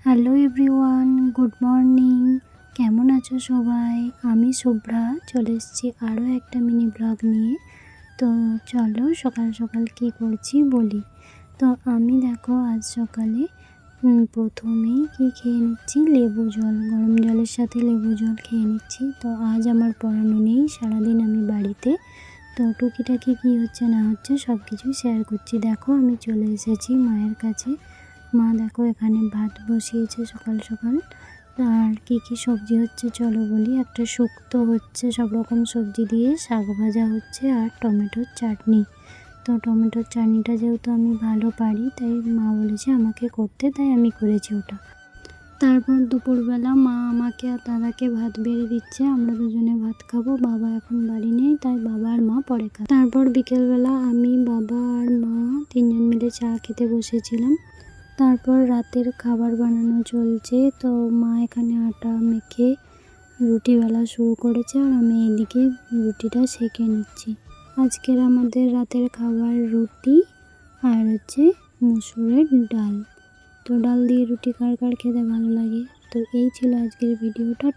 Hello everyone, good morning. কেমন আছো সবাই? আমি শুভ্রা চলে এসেছি আরও একটা মিনি ব্লগ নিয়ে। তো চলো সকাল সকাল কী করছি বলি। তো আমি দেখো আজ সকালে প্রথমেই কি খেয়ে নিচ্ছি, লেবু জল। গরম জলের সাথে লেবু জল খেয়ে নিচ্ছি। তো আজ আমার পড়ানো নেই, সারাদিন আমি বাড়িতে। তো টুকিটাকি কী হচ্ছে না হচ্ছে সব কিছুই শেয়ার করছি। দেখো আমি চলে এসেছি মায়ের কাছে। মা দেখো এখানে ভাত বসিয়েছে সকাল সকাল। আর কী কী সবজি হচ্ছে চলো বলি। একটা শুক্তো হচ্ছে, সব রকম সবজি দিয়ে শাক ভাজা হচ্ছে, আর টমেটোর চাটনি। তো টমেটোর চাটনিটা যেহেতু আমি ভালো পারি তাই মা বলেছে আমাকে করতে, তাই আমি করেছি ওটা। তারপর দুপুরবেলা মা আমাকে আর দাদাকে ভাত বেড়ে দিচ্ছে, আমরা দুজনে ভাত খাবো। বাবা এখন বাড়ি নেই, তাই বাবা আর মা পরে খাবে। তারপর বিকেলবেলা আমি, বাবা আর মা তিনজন মিলে চা খেতে বসেছিলাম। তারপর রাতের খাবার বানানো চলছে। তো মা এখানে আটা মেখে রুটি বেলা শুরু করেছে, আর আমি এদিকে রুটিটা সেঁকে নিচ্ছি। আজকের আমাদের রাতের খাবার রুটি আর হচ্ছে মুসুরের ডাল। তো ডাল দিয়ে রুটি কার কার খেতে ভালো লাগে। তো এই ছিল আজকের ভিডিওটা।